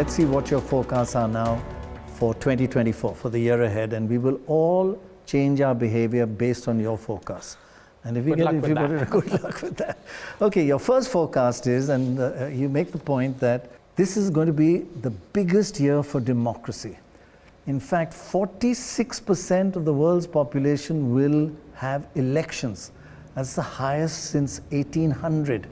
let's see what your forecasts are now for 2024, for the year ahead, and we will all change our behavior based on your forecast. And if you good luck with that. Okay, your first forecast is, and you make the point that this is going to be the biggest year for democracy. In fact, 46% of the world's population will have elections. That's the highest since 1800.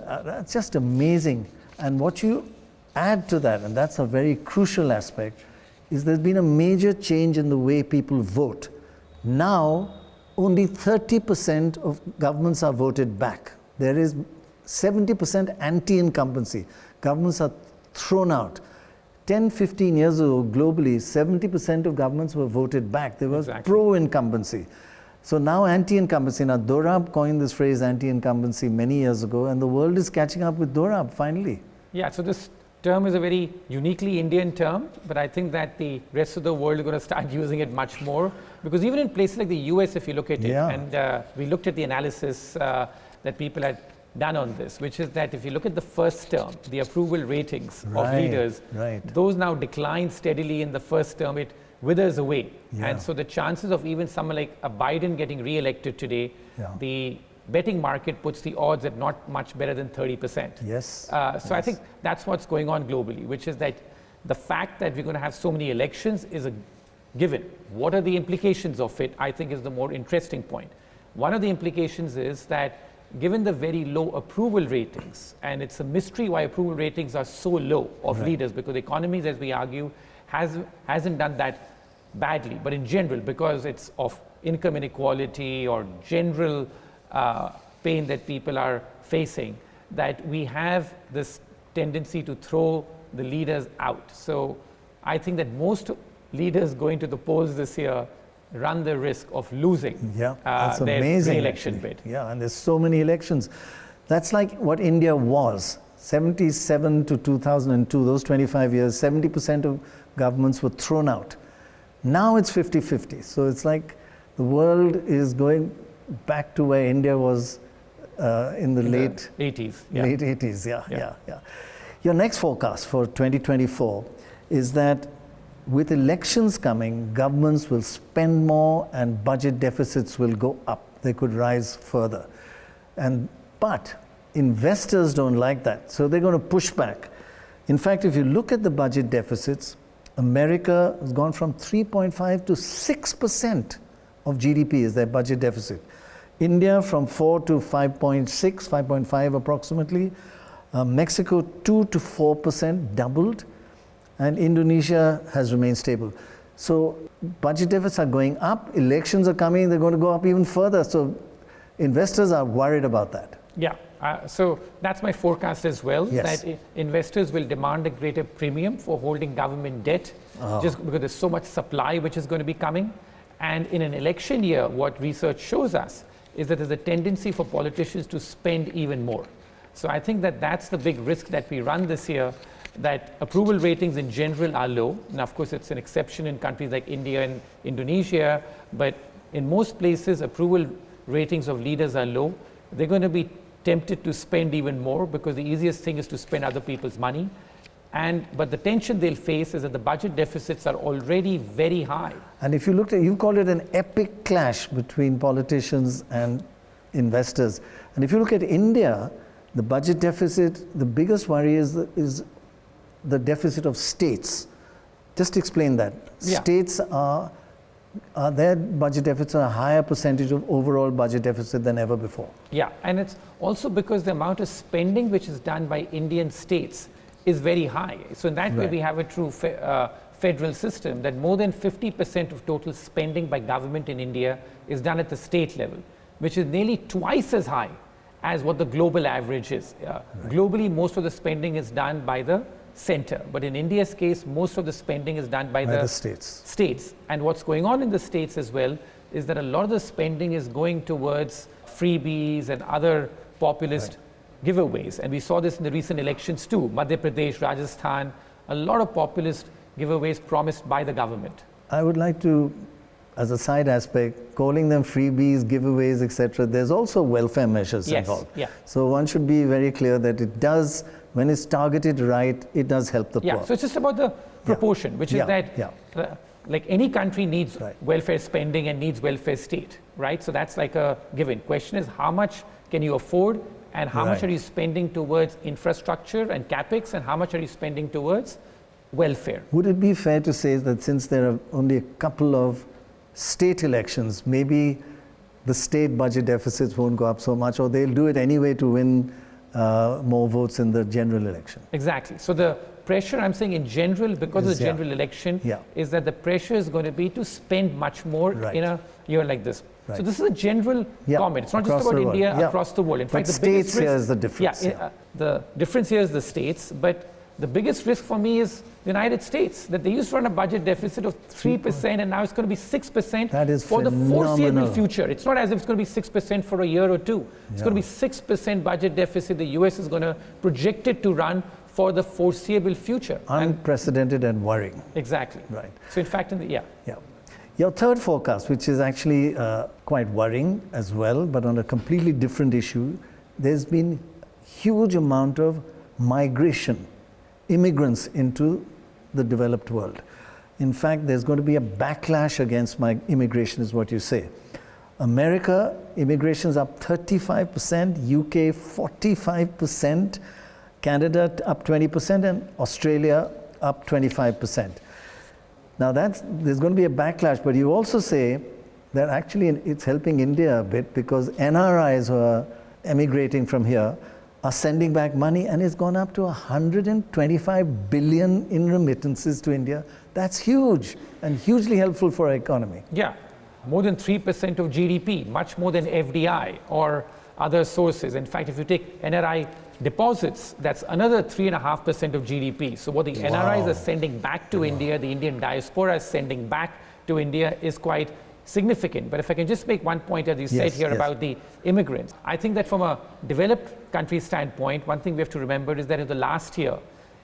That's just amazing. And what you add to that, and that's a very crucial aspect, is there's been a major change in the way people vote. Now, only 30% of governments are voted back. There is 70% anti-incumbency. Governments are thrown out. 10, 15 years ago, globally, 70% of governments were voted back. There was pro-incumbency. So now anti-incumbency. Now, Dorab coined this phrase anti-incumbency many years ago, and the world is catching up with Dorab, finally. Yeah, so this term is a very uniquely Indian term, but I think that the rest of the world is going to start using it much more, because even in places like the US, if you look at it, and we looked at the analysis that people had done on this, which is that if you look at the first term, the approval ratings of leaders, those now decline steadily in the first term, it withers away. And so the chances of even someone like a Biden getting re-elected today, the betting market puts the odds at not much better than 30%. So I think that's what's going on globally, which is that the fact that we're going to have so many elections is a given. What are the implications of it, I think, is the more interesting point. One of the implications is that given the very low approval ratings, and it's a mystery why approval ratings are so low of leaders, because economies, as we argue, hasn't done that badly, but in general, because it's of income inequality or general pain that people are facing, that we have this tendency to throw the leaders out. So I think that most leaders going to the polls this year run the risk of losing their re-election bid. And there's so many elections. That's like what India was. 77 to 2002, those 25 years, 70% of governments were thrown out. Now it's 50-50. So it's like the world is going back to where India was in the late 80s. Late 80s, Your next forecast for 2024 is that with elections coming, governments will spend more and budget deficits will go up. They could rise further. But investors don't like that, so they're going to push back. In fact, if you look at the budget deficits, America has gone from 3.5 to 6% of GDP is their budget deficit. India from 4 to 5.6, 5.5 approximately. Mexico 2 to 4%, doubled. And Indonesia has remained stable. So budget deficits are going up, elections are coming, they're going to go up even further. So investors are worried about that. So that's my forecast as well, that investors will demand a greater premium for holding government debt, just because there's so much supply which is going to be coming. And in an election year, what research shows us is that there's a tendency for politicians to spend even more. So I think that that's the big risk that we run this year, that approval ratings in general are low. Now, of course, it's an exception in countries like India and Indonesia, but in most places, approval ratings of leaders are low. They're going to be tempted to spend even more because the easiest thing is to spend other people's money. But the tension they'll face is that the budget deficits are already very high. And if you looked at, you called it an epic clash between politicians and investors. And if you look at India, the budget deficit, the biggest worry is the deficit of states. Just explain that. States their budget deficits are a higher percentage of overall budget deficit than ever before. And it's also because the amount of spending which is done by Indian states is very high. So in that way, we have a true federal system that more than 50% of total spending by government in India is done at the state level, which is nearly twice as high as what the global average is. Globally, most of the spending is done by the center, but in India's case, most of the spending is done by the states. And what's going on in the states as well is that a lot of the spending is going towards freebies and other populist giveaways. And we saw this in the recent elections too. Madhya Pradesh, Rajasthan, a lot of populist giveaways promised by the government. I would like to, as a side aspect, calling them freebies, giveaways, etc., there's also welfare measures involved. So one should be very clear that it does when it's targeted right, it does help the poor. Yeah, so it's just about the proportion, which is that like any country needs welfare spending and needs welfare state, right? So that's like a given. Question is, how much can you afford, and how much are you spending towards infrastructure and capex, and how much are you spending towards welfare? Would it be fair to say that since there are only a couple of state elections, maybe the state budget deficits won't go up so much, or they'll do it anyway to win more votes in the general election? Exactly. So the pressure, I'm saying in general, because of the general election, is that the pressure is going to be to spend much more in a year like this. So this is a general comment. It's not just about India, across the world. In fact, the states here is the difference. The difference here is the states, but the biggest risk for me is the United States, that they used to run a budget deficit of 3%, and now it's going to be 6% for the foreseeable future. It's not as if it's going to be 6% for a year or two. It's going to be 6% budget deficit the US is going to project it to run for the foreseeable future. Unprecedented and worrying. Exactly. Right. So in fact, Your third forecast, which is actually quite worrying as well, but on a completely different issue, there's been huge amount of migration, immigrants into the developed world. In fact, there's going to be a backlash against immigration, is what you say. America, immigration is up 35%, UK 45%, Canada up 20%, and Australia up 25%. Now there's going to be a backlash, but you also say that actually it's helping India a bit, because NRIs who are emigrating from here are sending back money, and it's gone up to 125 billion in remittances to India. That's huge and hugely helpful for our economy. Yeah, more than 3% of GDP, much more than FDI or other sources. In fact, if you take NRI deposits, that's another 3.5% of GDP. So what the NRIs are sending back to India, the Indian diaspora is sending back to India, is quite significant. But if I can just make one point, as you said here, about the immigrants, I think that from a developed country standpoint, one thing we have to remember is that in the last year,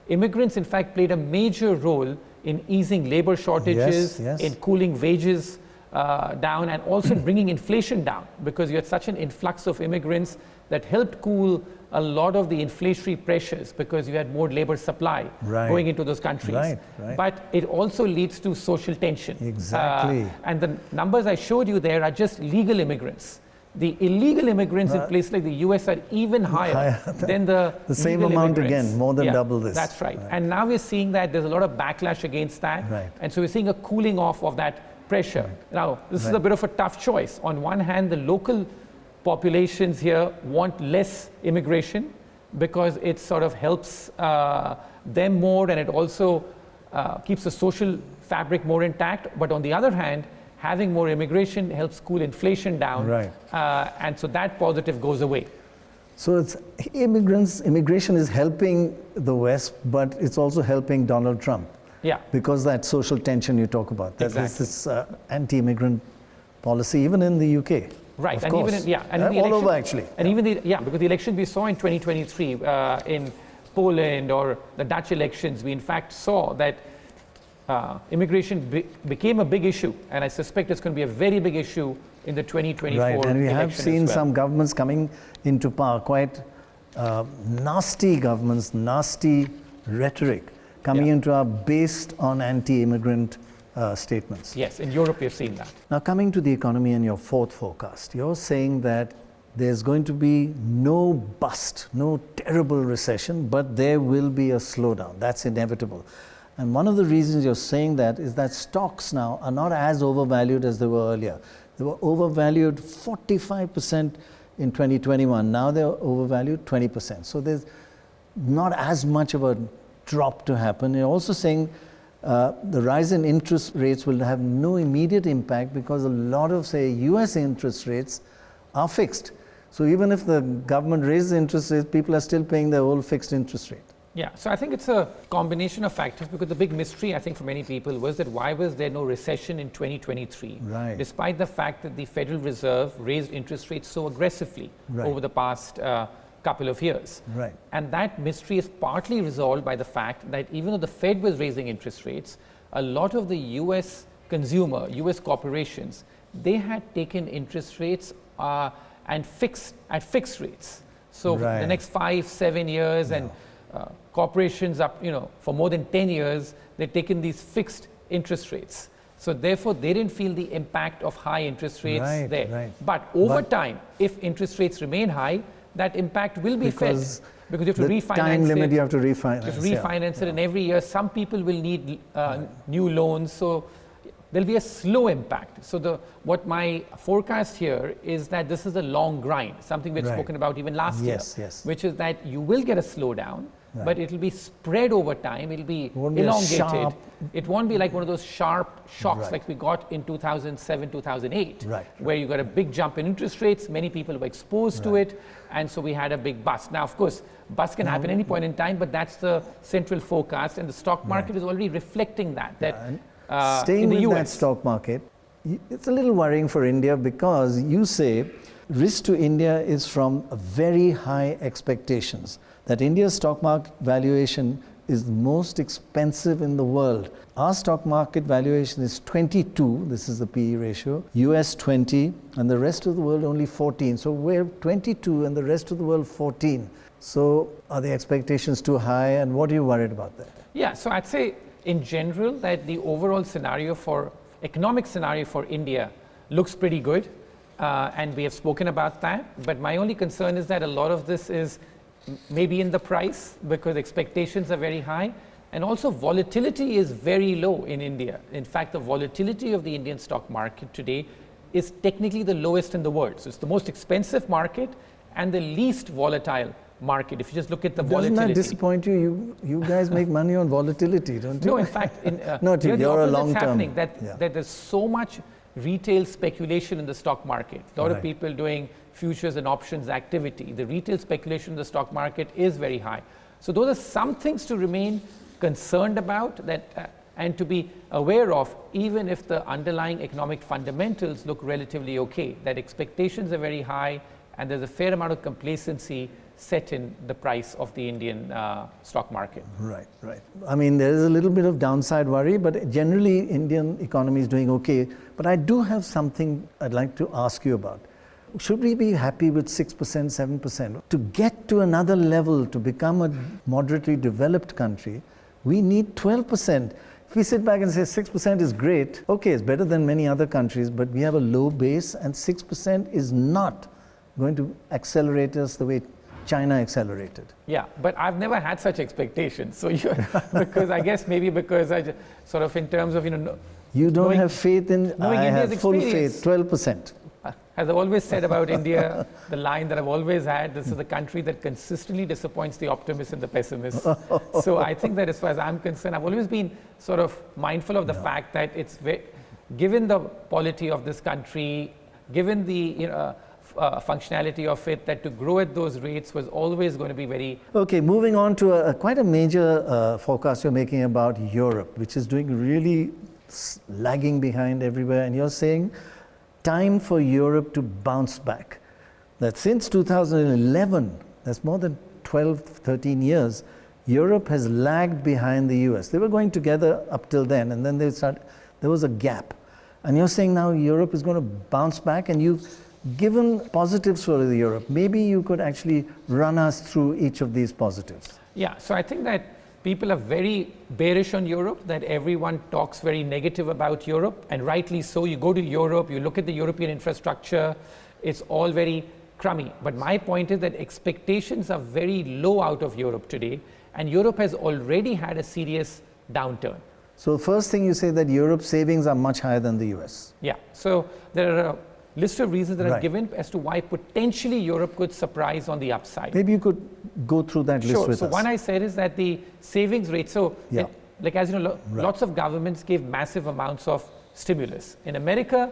immigrants in fact played a major role in easing labor shortages, in cooling wages down, and also in bringing inflation down, because you had such an influx of immigrants that helped cool a lot of the inflationary pressures, because you had more labor supply going into those countries. But it also leads to social tension. Exactly. And the numbers I showed you there are just legal immigrants. The illegal immigrants in places like the US are even higher than the same amount immigrants. Again, more than double this. That's right. And now we're seeing that there's a lot of backlash against that. And so we're seeing a cooling off of that pressure. Now, this is a bit of a tough choice. On one hand, the local populations here want less immigration because it sort of helps them more, and it also keeps the social fabric more intact. But on the other hand, having more immigration helps cool inflation down, and so that positive goes away. So it's immigration is helping the West, but it's also helping Donald Trump. Because that social tension you talk about. There's this anti-immigrant policy, even in the UK. Right, and even all over actually. And even because the elections we saw in 2023 in Poland, or the Dutch elections, we in fact saw that immigration became a big issue, and I suspect it's going to be a very big issue in the 2024 election. And we have seen some governments coming into power, quite nasty governments, nasty rhetoric coming into power based on anti-immigrant statements. Yes, in Europe we've seen that. Now coming to the economy and your fourth forecast, you're saying that there's going to be no bust, no terrible recession, but there will be a slowdown. That's inevitable. And one of the reasons you're saying that is that stocks now are not as overvalued as they were earlier. They were overvalued 45% in 2021. Now they're overvalued 20%. So there's not as much of a drop to happen. You're also saying the rise in interest rates will have no immediate impact because a lot of, say, US interest rates are fixed. So even if the government raises interest rates, people are still paying their old fixed interest rate. Yeah, so I think it's a combination of factors, because the big mystery, I think, for many people was that why was there no recession in 2023, despite the fact that the Federal Reserve raised interest rates so aggressively over the past couple of years. And that mystery is partly resolved by the fact that even though the Fed was raising interest rates, a lot of the US consumer, US corporations, they had taken interest rates and fixed rates. So for the next 5-7 years, and corporations up, for more than 10 years, they've taken these fixed interest rates. So therefore, they didn't feel the impact of high interest rates there. Right. But over time, if interest rates remain high, that impact will be felt. Because you have to refinance time limit it. You have to refinance. You have to refinance it, and every year some people will need new loans. So there'll be a slow impact. So what my forecast here is that this is a long grind, something we've spoken about even last year, which is that you will get a slowdown, but it'll be spread over time. It'll be elongated. It won't be like one of those sharp shocks like we got in 2007, 2008, where you got a big jump in interest rates. Many people were exposed to it, and so we had a big bust. Now, of course, bust can happen any point in time, but that's the central forecast, and the stock market is already reflecting that. Staying with that stock market, it's a little worrying for India because you say risk to India is from very high expectations. That India's stock market valuation is the most expensive in the world. Our stock market valuation is 22, this is the PE ratio, US 20, and the rest of the world only 14. So we're 22 and the rest of the world 14. So are the expectations too high, and what are you worried about that? Yeah, so I'd say in general that the overall economic scenario for India looks pretty good, and we have spoken about that. But my only concern is that a lot of this is maybe in the price because expectations are very high, and also volatility is very low in India. In fact, the volatility of the Indian stock market today is technically the lowest in the world. So it's the most expensive market and the least volatile market. If you just look at the volatility. Doesn't that disappoint you? You guys make money on volatility, don't you? No, in fact, you're a long term. That there's so much retail speculation in the stock market. A lot of people doing futures and options activity. The retail speculation in the stock market is very high. So those are some things to remain concerned about and to be aware of, even if the underlying economic fundamentals look relatively okay. That expectations are very high and there's a fair amount of complacency set in the price of the Indian stock market. Right. I mean, there is a little bit of downside worry, but generally Indian economy is doing okay. But I do have something I'd like to ask you about. Should we be happy with 6%, 7%? To get to another level, to become a moderately developed country, we need 12%. If we sit back and say 6% is great, okay, it's better than many other countries, but we have a low base and 6% is not going to accelerate us the way China accelerated. Yeah, but I've never had such expectations. So because I guess maybe because I just, sort of in terms of, you don't have faith in, I have full faith, 12%. As I've always said about India, the line that I've always had, this is the country that consistently disappoints the optimists and the pessimists. So I think that as far as I'm concerned, I've always been sort of mindful of the fact that it's given the polity of this country, given the functionality of it, that to grow at those rates was always going to be very... Okay, moving on to quite a major forecast you're making about Europe, which is doing really lagging behind everywhere, and you're saying time for Europe to bounce back. That since 2011, that's more than 12, 13 years, Europe has lagged behind the US. They were going together up till then, and then there was a gap. And you're saying now Europe is going to bounce back, and you've given positives for Europe. Maybe you could actually run us through each of these positives. Yeah, so I think that people are very bearish on Europe, that everyone talks very negative about Europe, and rightly so. You go to Europe, you look at the European infrastructure, it's all very crummy. But my point is that expectations are very low out of Europe today, and Europe has already had a serious downturn. So first thing you say that Europe's savings are much higher than the US. Yeah, so there are a list of reasons that are given as to why potentially Europe could surprise on the upside. Maybe you could go through that list with us. So one I said is that the savings rate, like as you know, lots of governments gave massive amounts of stimulus. In America,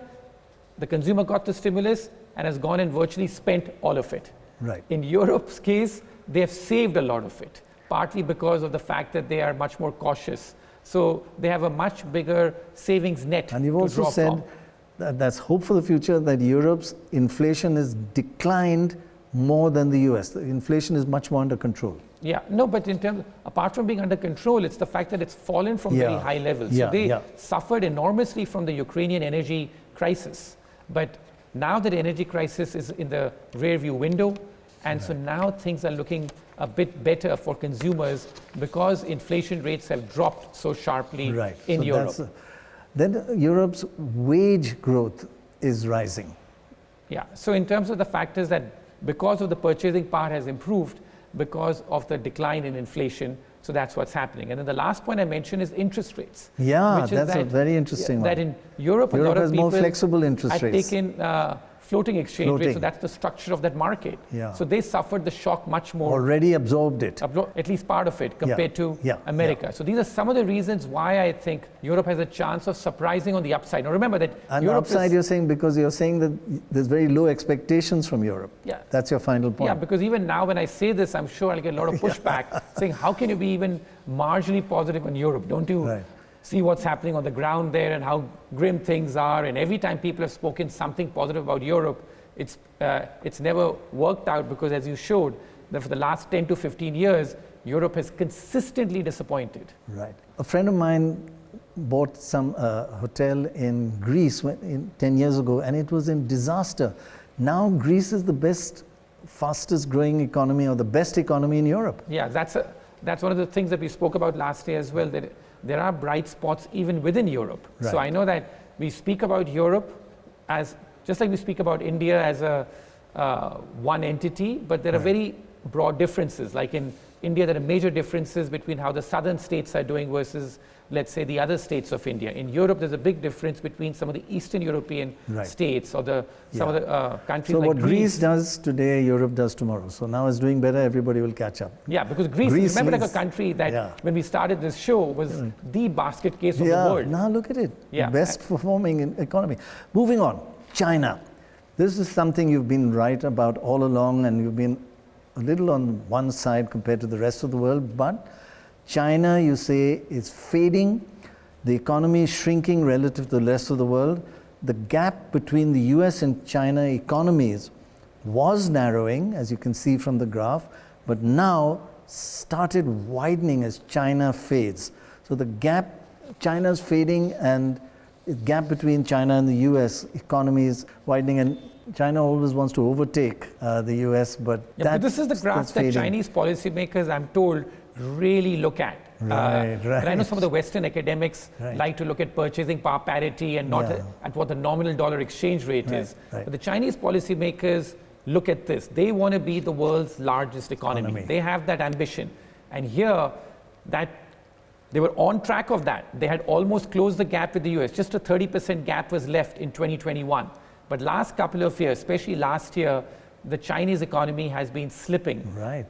the consumer got the stimulus and has gone and virtually spent all of it. Right. In Europe's case, they have saved a lot of it, partly because of the fact that they are much more cautious. So they have a much bigger savings net. And you've also said that's hope for the future, that Europe's inflation has declined more than the US. The inflation is much more under control. Yeah, no, but in terms, apart from being under control, it's the fact that it's fallen from very high levels. So they suffered enormously from the Ukrainian energy crisis. But now that the energy crisis is in the rear view window, and so now things are looking a bit better for consumers because inflation rates have dropped so sharply in Europe. Then Europe's wage growth is rising. Yeah, so in terms of the factors that because of the purchasing power has improved because of the decline in inflation, so that's what's happening. And then the last point I mentioned is interest rates. Yeah, that's a very interesting one. That in Europe a lot of people more flexible interest rates. Taken floating exchange rates, so that's the structure of that market. Yeah. So they suffered the shock much more. Already absorbed it. At least part of it compared to America. So these are some of the reasons why I think Europe has a chance of surprising on the upside. Now remember that Europe upside you're saying because you're saying that there's very low expectations from Europe. Yeah. That's your final point. Yeah, because even now when I say this, I'm sure I'll get a lot of pushback saying, how can you be even marginally positive on Europe? Don't you see what's happening on the ground there and how grim things are? And every time people have spoken something positive about Europe, it's never worked out because, as you showed, that for the last 10 to 15 years, Europe has consistently disappointed. Right. A friend of mine bought some hotel in Greece 10 years ago, and it was in disaster. Now Greece is the best, fastest growing economy or the best economy in Europe. Yeah, that's one of the things that we spoke about last year as well, that there are bright spots even within Europe. Right. So I know that we speak about Europe as, just like we speak about India as a one entity, but there are very broad differences. Like in India, there are major differences between how the southern states are doing versus, let's say, the other states of India. In Europe, there's a big difference between some of the Eastern European states or some of the countries like Greece. So what Greece does today, Europe does tomorrow. So now it's doing better, everybody will catch up. Yeah, because Greece remember like a country that when we started this show was the basket case of the world. Now look at it, best performing economy. Moving on, China. This is something you've been right about all along, and you've been a little on one side compared to the rest of the world, but China, you say, is fading. The economy is shrinking relative to the rest of the world. The gap between the US and China economies was narrowing, as you can see from the graph, but now started widening as China fades. So the gap, China's fading, and the gap between China and the US economy is widening, and China always wants to overtake the US, but but this is the graph that Chinese policymakers, I'm told, really look at. Right. And I know some of the Western academics like to look at purchasing power parity and not at what the nominal dollar exchange rate is. But the Chinese policymakers look at this. They want to be the world's largest economy. They have that ambition. And here, that they were on track of that. They had almost closed the gap with the US. Just a 30% gap was left in 2021. But last couple of years, especially last year, the Chinese economy has been slipping.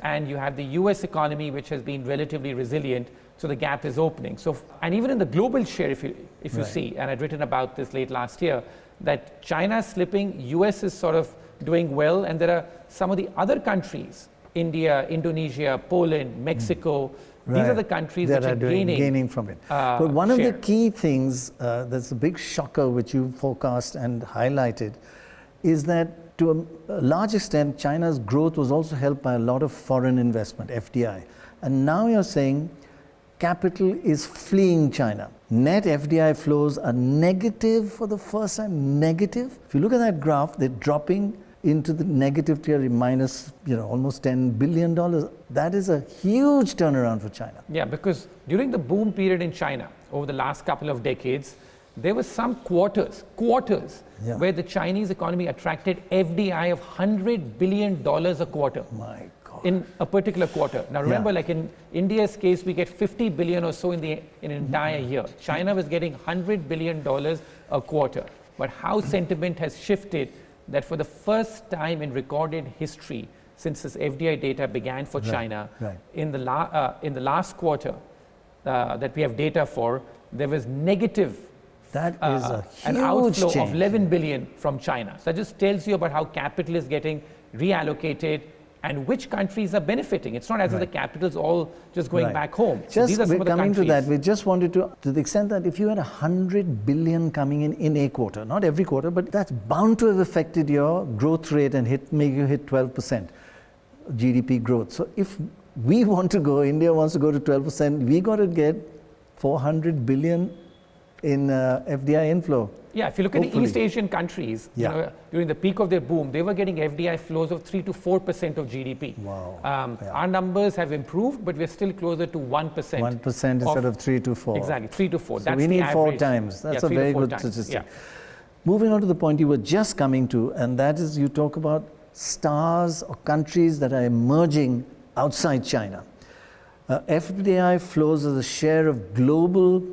And you have the US economy, which has been relatively resilient, so the gap is opening. So, and even in the global share, if you see, and I'd written about this late last year, that China is slipping, US is sort of doing well, and there are some of the other countries, India, Indonesia, Poland, Mexico, these are the countries that are gaining from it. But one of the key things that's a big shocker, which you forecast and highlighted, is that to a large extent, China's growth was also helped by a lot of foreign investment, FDI. And now you're saying capital is fleeing China. Net FDI flows are negative for the first time, negative. If you look at that graph, they're dropping into the negative territory, minus almost $10 billion. That is a huge turnaround for China. Yeah, because during the boom period in China, over the last couple of decades, there were some quarters where the Chinese economy attracted FDI of $100 billion a quarter. My God. In a particular quarter. Now remember, like in India's case, we get 50 billion or so in an entire year. China was getting $100 billion a quarter. But how sentiment has shifted that for the first time in recorded history, since this FDI data began for China, in the last quarter that we have data for, there was negative That is a huge an outflow change. of 11 billion from China. So that just tells you about how capital is getting reallocated and which countries are benefiting. It's not as if the capital is all just going back home. So these are some of the coming countries. to that, we just wanted to the extent that if you had 100 billion coming in a quarter, not every quarter, but that's bound to have affected your growth rate and make you hit 12% GDP growth. So if we want to go, India wants to go to 12%, we got to get 400 billion in FDI inflow. Yeah, if you look at the East Asian countries, during the peak of their boom, they were getting FDI flows of 3 to 4% of GDP. Wow. Our numbers have improved, but we're still closer to 1%. 1% instead of 3 to 4. Exactly, 3 to 4. So that's we need the 4 average. times. That's a very good statistic. Yeah. Moving on to the point you were just coming to, and that is you talk about stars or countries that are emerging outside China. FDI flows as a share of global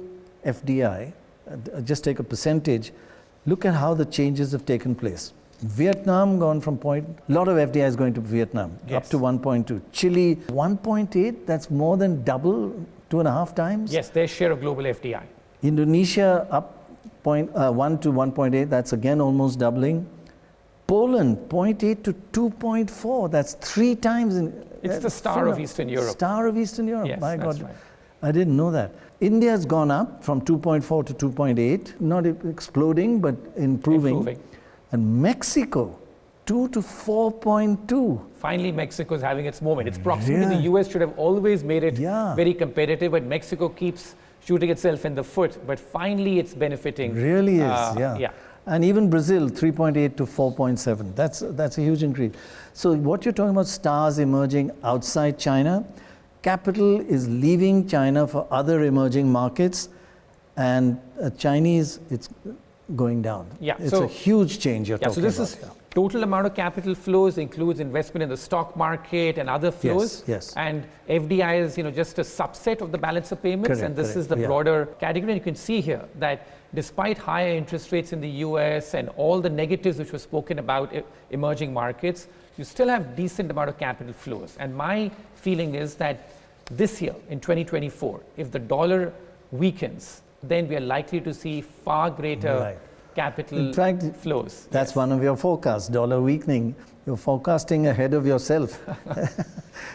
FDI. Just take a percentage. Look at how the changes have taken place. Vietnam gone from a lot of FDI is going to Vietnam, up to 1.2. Chile, 1.8, that's more than double, 2.5 times. Yes, their share of global FDI. Indonesia up 1 to 1.8, that's again almost doubling. Poland, 0.8 to 2.4, that's 3 times. It's the star of Eastern Europe. Star of Eastern Europe, yes, my God. Right. I didn't know that. India's gone up from 2.4 to 2.8, not exploding, but improving. And Mexico, 2 to 4.2. Finally, Mexico's having its moment. Its proximity to the US should have always made it very competitive, but Mexico keeps shooting itself in the foot, but finally it's benefiting. Really is, And even Brazil, 3.8 to 4.7. That's a huge increase. So what you're talking about, stars emerging outside China, capital is leaving China for other emerging markets, and Chinese, it's going down. Yeah, it's a huge change you're talking about. So this is total amount of capital flows, includes investment in the stock market and other flows. Yes. And FDI is just a subset of the balance of payments, and this is the broader category. And you can see here that despite higher interest rates in the US and all the negatives which were spoken about emerging markets, you still have decent amount of capital flows. And my feeling is that this year, in 2024, if the dollar weakens, then we are likely to see far greater capital flows. That's one of your forecasts, dollar weakening. You're forecasting ahead of yourself.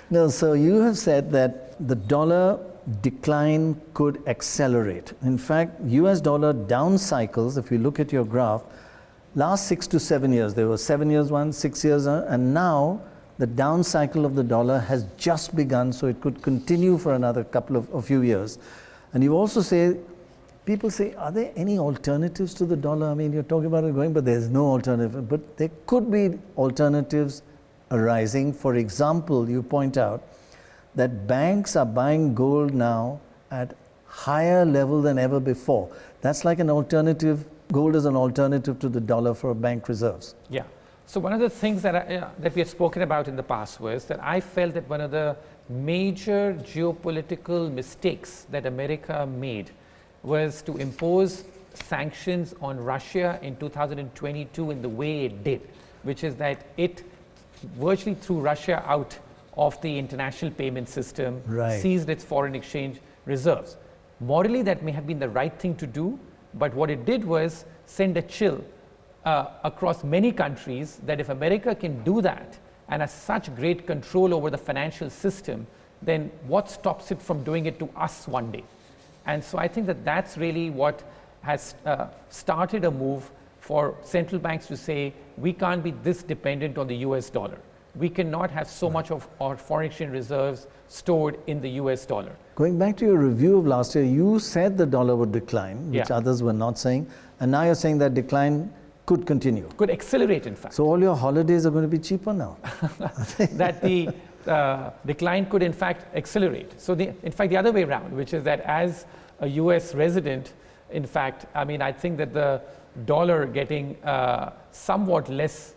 No, so you have said that the dollar decline could accelerate. In fact, US dollar down cycles, if you look at your graph, last 6 to 7 years, there were 7 years one, 6 years, and now the down cycle of the dollar has just begun, so it could continue for another a few years. And you also say, people say, are there any alternatives to the dollar? I mean, you're talking about it going, but there's no alternative. But there could be alternatives arising. For example, you point out that banks are buying gold now at higher level than ever before. That's like an alternative. Gold is an alternative to the dollar for bank reserves. Yeah. So one of the things that we had spoken about in the past was that I felt that one of the major geopolitical mistakes that America made was to impose sanctions on Russia in 2022 in the way it did, which is that it virtually threw Russia out of the international payment system, seized its foreign exchange reserves. Morally, that may have been the right thing to do, but what it did was send a chill across many countries that if America can do that and has such great control over the financial system, then what stops it from doing it to us one day? And so I think that that's really what has started a move for central banks to say, we can't be this dependent on the US dollar. We cannot have so much of our foreign exchange reserves stored in the US dollar. Going back to your review of last year, you said the dollar would decline, which others were not saying. And now you're saying that decline could continue. Could accelerate, in fact. So all your holidays are going to be cheaper now. That the decline could, in fact, accelerate. So, in fact, the other way around, which is that as a US resident, in fact, I mean, I think that the dollar getting somewhat less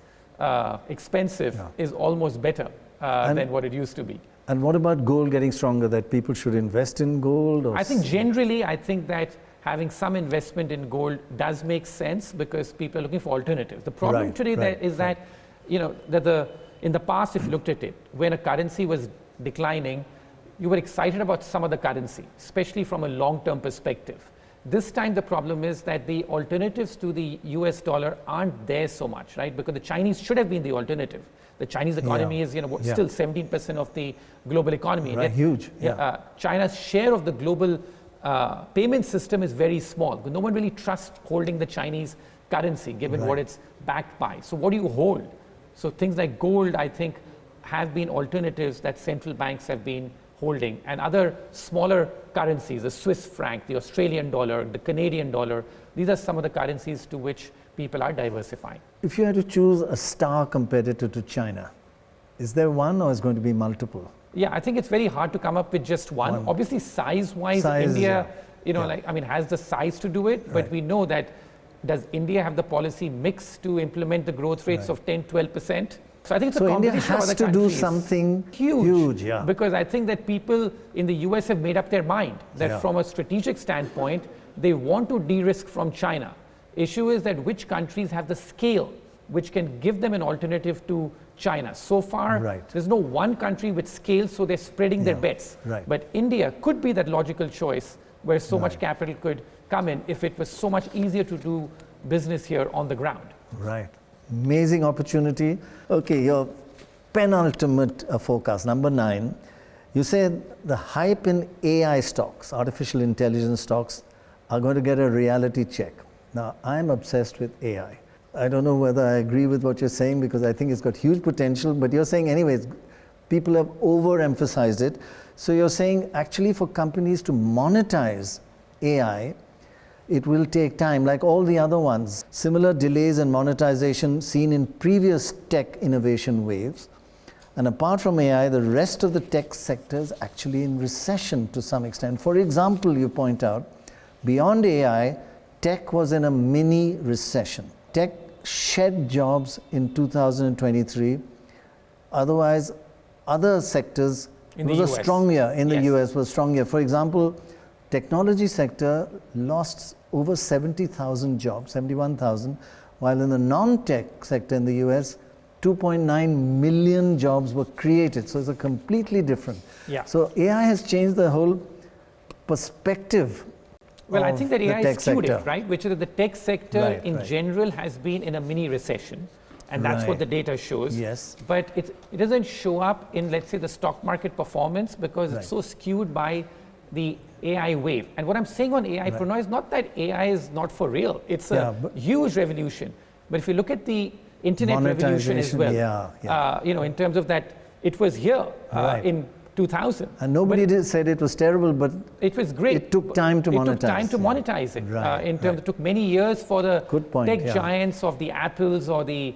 expensive is almost better than what it used to be. And what about gold getting stronger, that people should invest in gold? Or I think generally, I think that having some investment in gold does make sense because people are looking for alternatives. The problem today is that, in the past, if you looked at it, when a currency was declining, you were excited about some other currency, especially from a long-term perspective. This time, the problem is that the alternatives to the US dollar aren't there so much, right? Because the Chinese should have been the alternative. The Chinese economy is, still 17% of the global economy. Right, huge. China's share of the global payment system is very small. No one really trusts holding the Chinese currency, given what it's backed by. So what do you hold? So things like gold, I think, have been alternatives that central banks have been holding, and other smaller currencies, the Swiss franc, the Australian dollar, the Canadian dollar, these are some of the currencies to which people are diversifying. If you had to choose a star competitor to China, is there one or is going to be multiple? Yeah, I think it's very hard to come up with just one. Obviously, size-wise, India, has the size to do it, but we know that does India have the policy mix to implement the growth rates of 10, 12%? So I think it's a combination India has of other to countries. do something huge, yeah. Because I think that people in the US have made up their mind that from a strategic standpoint, they want to de-risk from China. Issue is that which countries have the scale which can give them an alternative to China. So far, there's no one country with scale, so they're spreading their bets. But India could be that logical choice where so much capital could come in if it was so much easier to do business here on the ground. Right. Amazing opportunity. Okay, your penultimate forecast, number 9. You said the hype in AI stocks, artificial intelligence stocks, are going to get a reality check. Now, I'm obsessed with AI. I don't know whether I agree with what you're saying because I think it's got huge potential, but you're saying anyways, people have overemphasized it. So you're saying actually for companies to monetize AI, it will take time, like all the other ones. Similar delays in monetization seen in previous tech innovation waves. And apart from AI, the rest of the tech sector is actually in recession to some extent. For example, you point out, beyond AI, tech was in a mini recession. Tech shed jobs in 2023. Otherwise, other sectors was a strong year in the US, was strong year. For example, technology sector lost over 70,000 jobs, 71,000, while in the non-tech sector in the US, 2.9 million jobs were created. So it's a completely different. So AI has changed the whole perspective. Well, I think that AI is skewed it, right? Which is that the tech sector in general has been in a mini recession. And that's what the data shows. Yes. But it doesn't show up in, let's say, the stock market performance because it's so skewed by the AI wave. And what I'm saying on AI, Prannoy, is not that AI is not for real. It's a huge revolution. But if you look at the internet revolution as well, in terms of that, it was here in 2000. And nobody said it was terrible, but it was great. It took time to monetize. It took time to monetize it. In terms, it took many years for the tech giants of the Apples or the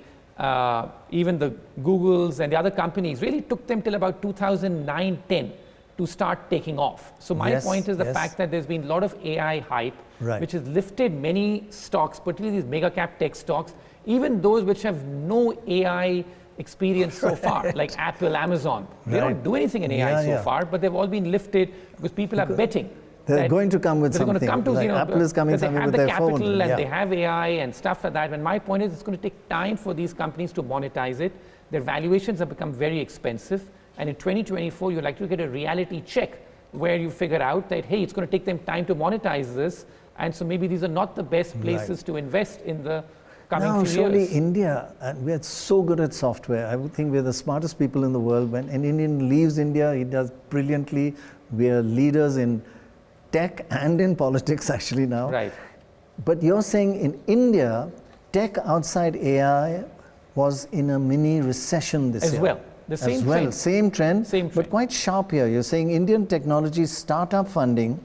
even the Googles and the other companies. Really took them till about 2009-10 to start taking off. So my point is the fact that there's been a lot of AI hype, which has lifted many stocks, particularly these mega cap tech stocks, even those which have no AI experience so far, like Apple, Amazon. They don't do anything in AI so far, but they've all been lifted because people are betting. They're going to come with something. Like Apple is coming something with their phone. They have the capital and they have AI and stuff like that. And my point is it's going to take time for these companies to monetize it. Their valuations have become very expensive. And in 2024, you're likely to get a reality check where you figure out that, hey, it's going to take them time to monetize this. And so maybe these are not the best places to invest in the coming few years. Surely India, and we're so good at software. I would think we're the smartest people in the world. When an Indian leaves India, he does brilliantly. We are leaders in tech and in politics actually now. But you're saying in India, tech outside AI was in a mini recession this year. As well. The same trend. Same trend, but quite sharp here. You're saying Indian technology startup funding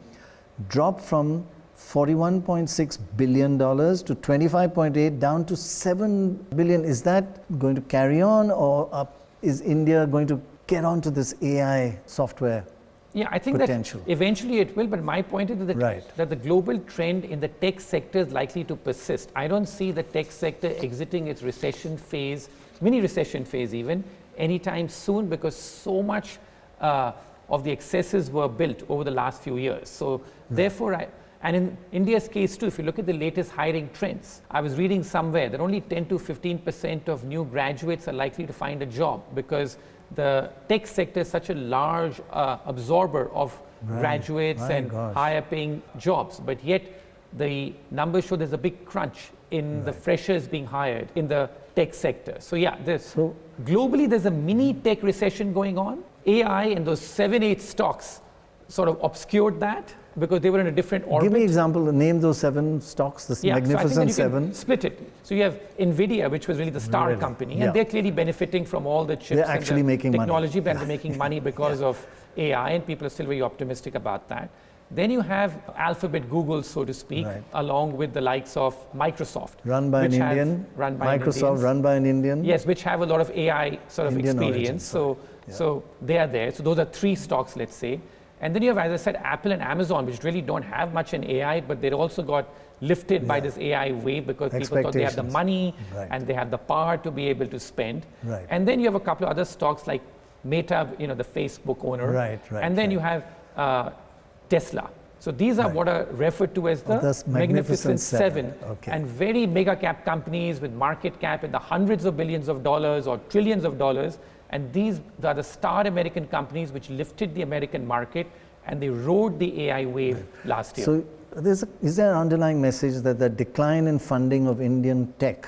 dropped from $41.6 billion to $25.8 down to $7 billion. Is that going to carry on, or is India going to get onto this AI software? Yeah, I think potential? That eventually it will, but my point is that the global trend in the tech sector is likely to persist. I don't see the tech sector exiting its recession phase, mini recession phase even, anytime soon, because so much of the excesses were built over the last few years. So therefore, and in India's case too, if you look at the latest hiring trends, I was reading somewhere that only 10 to 15% of new graduates are likely to find a job because the tech sector is such a large absorber of graduates and higher paying jobs. But yet the numbers show there's a big crunch in the freshers being hired in the tech sector. So globally there's a mini tech recession going on. AI and those 7-8 stocks sort of obscured that because they were in a different orbit. Give me an example, name those 7 stocks, this magnificent 7. Split it. So you have NVIDIA, which was really the star company, and they're clearly benefiting from all the chips they're actually and the making technology, money. but they're making money because of AI, and people are still very optimistic about that. Then you have Alphabet, Google, so to speak, along with the likes of Microsoft. Run by an Indian. Microsoft, run by an Indian. Yes, which have a lot of AI sort of Indian experience. So they are there. So those are three stocks, let's say. And then you have, as I said, Apple and Amazon, which really don't have much in AI, but they also got lifted by this AI wave because people thought they have the money and they have the power to be able to spend. And then you have a couple of other stocks like Meta, the Facebook owner. And then you have Tesla. So these are what are referred to as the Magnificent Seven. And very mega cap companies with market cap in the hundreds of billions of dollars or trillions of dollars. And these are the star American companies which lifted the American market, and they rode the AI wave last year. So is there an underlying message that the decline in funding of Indian tech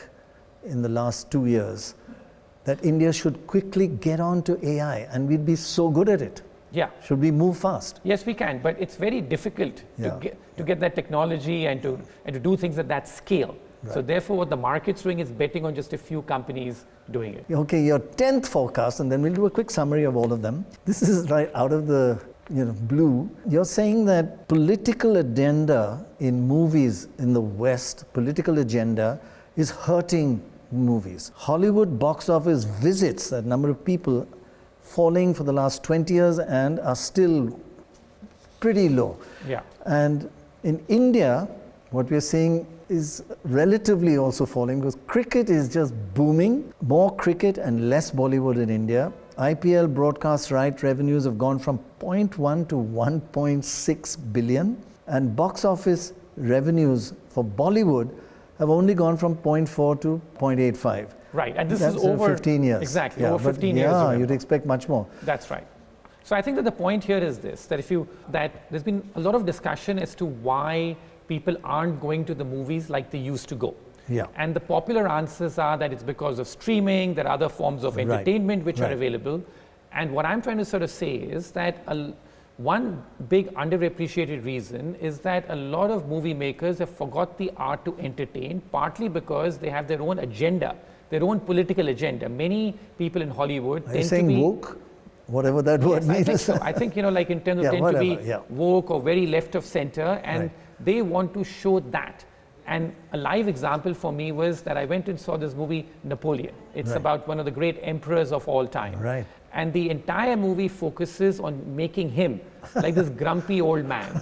in the last 2 years, that India should quickly get on to AI and we'd be so good at it? Yeah. Should we move fast? Yes, we can, but it's very difficult to get that technology and to do things at that scale. So therefore, what the market's doing is betting on just a few companies doing it. Okay, your 10th forecast, and then we'll do a quick summary of all of them. This is right out of the blue. You're saying that political agenda in movies in the West, political agenda, is hurting movies. Hollywood box office visits, that number of people falling for the last 20 years and are still pretty low. Yeah. And in India, what we're seeing is relatively also falling because cricket is just booming. More cricket and less Bollywood in India. IPL broadcast right revenues have gone from 0.1 to 1.6 billion, and box office revenues for Bollywood have only gone from 0.4 to 0.85. Right, and this is over 15 years. Exactly, over 15 years. Yeah, you'd expect much more. That's right. So I think that the point here is this, that there's been a lot of discussion as to why people aren't going to the movies like they used to go. Yeah. And the popular answers are that it's because of streaming, there are other forms of entertainment which are available. And what I'm trying to sort of say is that one big underappreciated reason is that a lot of movie makers have forgot the art to entertain, partly because they have their own agenda, their own political agenda. Many people in Hollywood tend to be woke, whatever that word means. I think so. I think, like in terms of tend to be woke or very left of center, and they want to show that. And a live example for me was that I went and saw this movie, Napoleon. It's about one of the great emperors of all time. Right. And the entire movie focuses on making him like this grumpy old man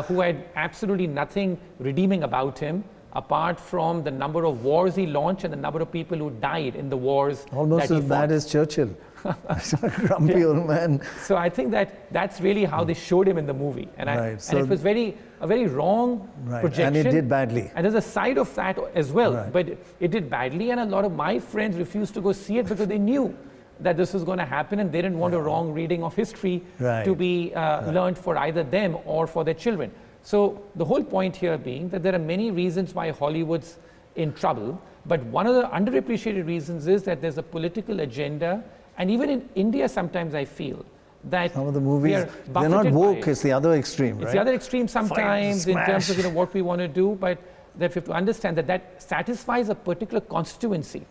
who had absolutely nothing redeeming about him, apart from the number of wars he launched and the number of people who died in the wars. Almost as bad as Churchill. Grumpy old man. So I think that's really how they showed him in the movie. And, and it was a very wrong projection. And it did badly. And there's a side of that as well. But it did badly, and a lot of my friends refused to go see it because they knew that this was going to happen, and they didn't want a wrong reading of history to be learned for either them or for their children. So the whole point here being that there are many reasons why Hollywood's in trouble, but one of the underappreciated reasons is that there's a political agenda, and even in India sometimes I feel that some of the movies, they're not woke, it's the other extreme, right? It's the other extreme sometimes in terms of what we want to do, but that we have to understand that satisfies a particular constituency,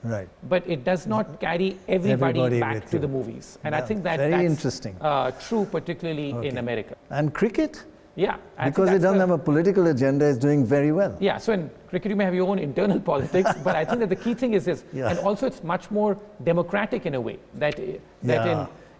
but it does not carry everybody back to the movies. And I think that's interesting. True, particularly in America. And cricket? Yeah. Because it doesn't have a political agenda, it's doing very well. Yeah, so in cricket you may have your own internal politics, but I think that the key thing is this, and also it's much more democratic in a way, that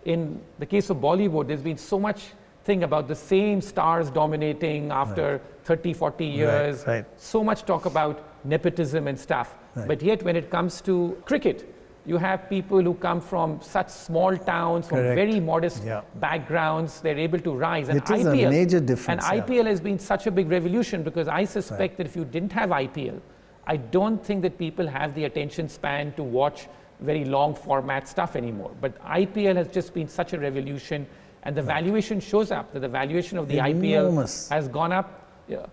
in the case of Bollywood, there's been so much thing about the same stars dominating after 30, 40 years, so much talk about nepotism and stuff, but yet when it comes to cricket, you have people who come from such small towns, from very modest backgrounds, they're able to rise. And it is IPL, a major difference. And IPL has been such a big revolution, because I suspect that if you didn't have IPL, I don't think that people have the attention span to watch very long format stuff anymore. But IPL has just been such a revolution, and the valuation shows up, that the valuation of the IPL has gone up.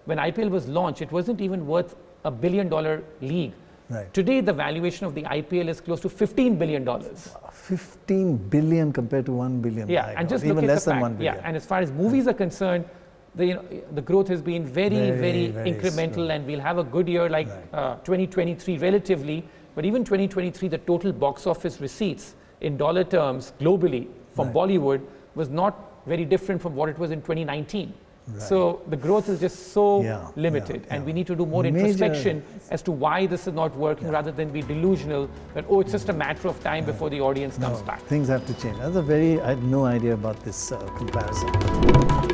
When IPL was launched, it wasn't even worth $1 billion league. Today, the valuation of the IPL is close to $15 billion. 15 billion compared to 1 billion. Yeah, and just look even at less the than fact, 1 billion. and as far as movies are concerned, the growth has been very incremental, slow. And we'll have a good year like 2023 relatively, but even 2023, the total box office receipts in dollar terms globally from Bollywood was not very different from what it was in 2019. Right. So the growth is just so limited, and we need to do more introspection as to why this is not working, rather than be delusional that, oh, it's just a matter of time before the audience comes back. Things have to change. I had no idea about this comparison.